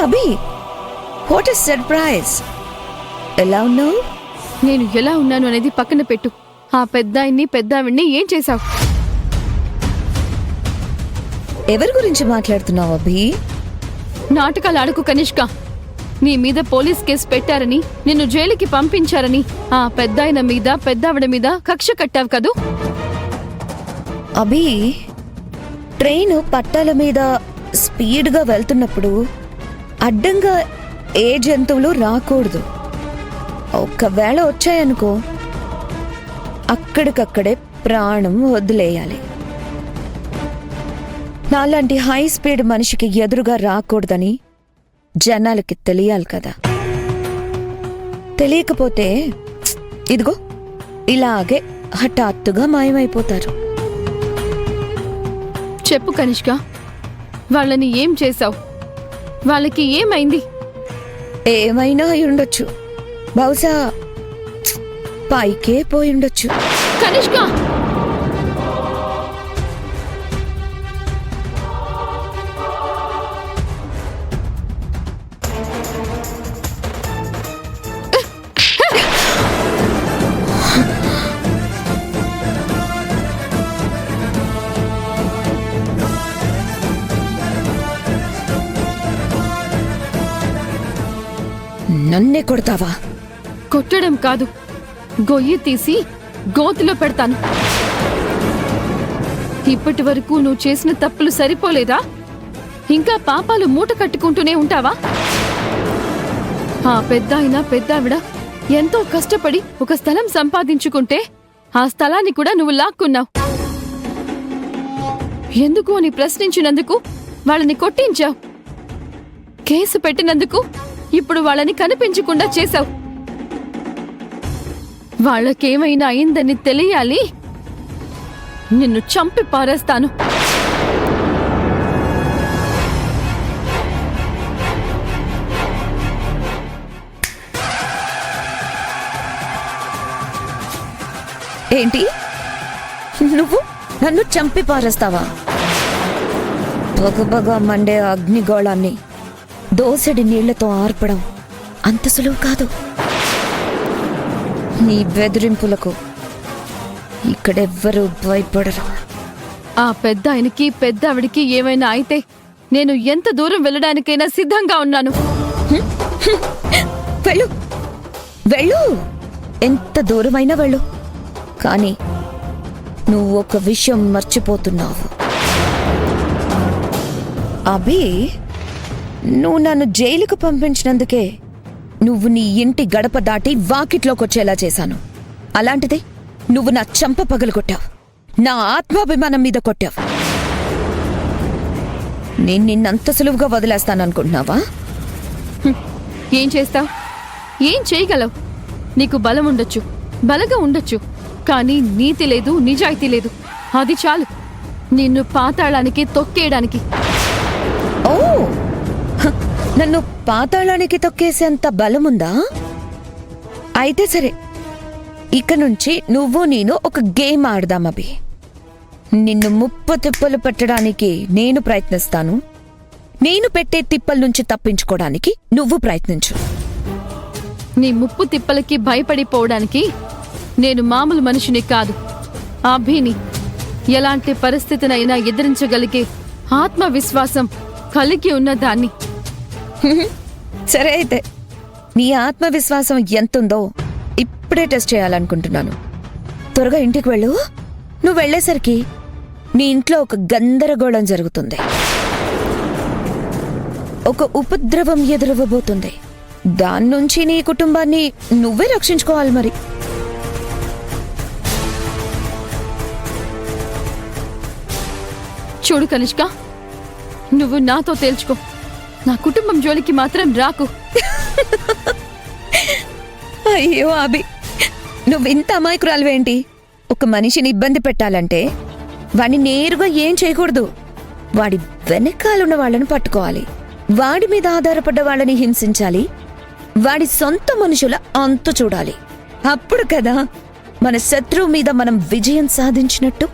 Abhi, what is surprise? ఎలా ఉన్నావు? నేను ఎలా ఉన్నాను అనేది పక్కన పెట్టు. ఆ పెద్దాయన్ని పెద్దావిడ్ని ఏం చేశావు? ఎవరి గురించి మాట్లాడుతున్నావు అభి? నాటకాలు ఆడకు కనిష్క. నీ మీద పోలీస్ కేసు పెట్టారని, నిన్ను జైలుకి పంపించారని ఆ పెద్దాయన మీద పెద్దావిడ మీద కక్ష కట్టావు కదూ? అభి, ట్రైన్ పట్టాల మీద స్పీడ్గా వెళ్తున్నప్పుడు అడ్డంగా ఏ జంతువులు రాకూడదు. ఒక్కవేళ వచ్చాయనుకో, అక్కడికక్కడే ప్రాణం వదిలేయాలి. నాలాంటి హై స్పీడ్ మనిషికి ఎదురుగా రాకూడదని జనాలకి తెలియాలి కదా. తెలియకపోతే ఇదిగో ఇలాగే హఠాత్తుగా మాయమైపోతారు. చెప్పు కనిష్క, వాళ్ళని ఏం చేశావు? వాళ్ళకి ఏమైంది? ఏమైనా అయి ఉండొచ్చు. బహుశా పైకే పోయిండొచ్చు. కనిష్క, నన్నే కొడతావా? కొట్టడం కాదు, గొయ్యి తీసి గోతిలో పెడతాను. ఇప్పటి వరకు నువ్వు చేసిన తప్పులు సరిపోలేదా? ఇంకా పాపాలు మూట కట్టుకుంటూనే ఉంటావా? ఆ పెద్దాయన పెద్దావిడ ఎంతో కష్టపడి ఒక స్థలం సంపాదించుకుంటే ఆ స్థలాన్ని కూడా నువ్వు లాక్కున్నావు. ఎందుకు అని ప్రశ్నించినందుకు వాళ్ళని కొట్టించావు. కేసు పెట్టినందుకు ఇప్పుడు వాళ్ళని కనిపించకుండా చేశావు. వాళ్ళకేమైనా అయిందని తెలియాలి. నిన్ను చంపి పారేస్తాను. ఏంటి? నువ్వు నన్ను చంపి పారేస్తావా? బగబగా మండే అగ్నిగోళాన్ని దోసెడి నీళ్లతో ఆర్పడం అంత సులువు కాదు. నీ బెదిరింపులకు ఇక్కడెవ్వరూ భయపడరు. ఆ పెద్దాయనకి పెద్దావిడికి ఏమైనా అయితే నేను ఎంత దూరం వెళ్ళడానికైనా సిద్ధంగా ఉన్నాను. వెళ్ళు వెళ్ళు, ఎంత దూరమైనా వెళ్ళు. కానీ నువ్వు ఒక విషయం మర్చిపోతున్నావు అభి. నువ్వు నన్ను జైలుకు పంపించినందుకే నువ్వు నీ ఇంటి గడప దాటి వాకిట్లోకొచ్చేలా చేశాను. అలాంటిది నువ్వు నా చంప పగలగొట్టావు, నా ఆత్మాభిమానం మీద కొట్టావు. నేను నిన్నంత సులువుగా వదిలేస్తాననుకుంటున్నావా? ఏం చేస్తావు? ఏం చేయగలవు? నీకు బలం ఉండొచ్చు, బలగా ఉండొచ్చు, కానీ నీతి లేదు, నిజాయితీ లేదు. అది చాలు నిన్ను పాతాళానికి తొక్కేయడానికి. ఓ, నన్ను పాతాళానికి తొక్కేసేంత బలముందా? అయితే సరే, ఇక నుంచి నువ్వు నేను ఒక గేమ్ ఆడదాం అభి. నిన్ను ముప్పు తిప్పలు పెట్టడానికి నేను ప్రయత్నిస్తాను, నేను పెట్టే తిప్పల నుంచి తప్పించుకోవడానికి నువ్వు ప్రయత్నించు. నీ ముప్పు తిప్పలకి భయపడిపోవడానికి నేను మామూలు మనిషిని కాదు, అభిని. ఎలాంటి పరిస్థితినైనా ఎదిరించగలిగే ఆత్మవిశ్వాసం కలిగి ఉన్న దాన్ని. సరే, అయితే నీ ఆత్మవిశ్వాసం ఎంతుందో ఇప్పుడే టెస్ట్ చేయాలనుకుంటున్నాను. త్వరగా ఇంటికి వెళ్ళు. నువ్వు వెళ్లేసరికి నీ ఇంట్లో ఒక గందరగోళం జరుగుతుంది, ఒక ఉపద్రవం ఎదురవ్వబోతుంది. దాని నుంచి నీ కుటుంబాన్ని నువ్వే రక్షించుకోవాలి. మరి చూడు కనిష్క, నువ్వు నాతో తేల్చుకో, నా కుటుంబం జోలికి మాత్రం రాకు. అయ్యో అభి, నువ్వింత అమాయకురాలువేంటి? ఒక మనిషిని ఇబ్బంది పెట్టాలంటే వాడిని నేరుగా ఏం చేయకూడదు, వాడి వెనకాలన్న వాళ్ళని పట్టుకోవాలి, వాడి మీద ఆధారపడ్డ వాళ్ళని హింసించాలి, వాడి సొంత మనుషుల అంతు చూడాలి. అప్పుడు కదా మన శత్రువు మీద మనం విజయం సాధించినట్టు.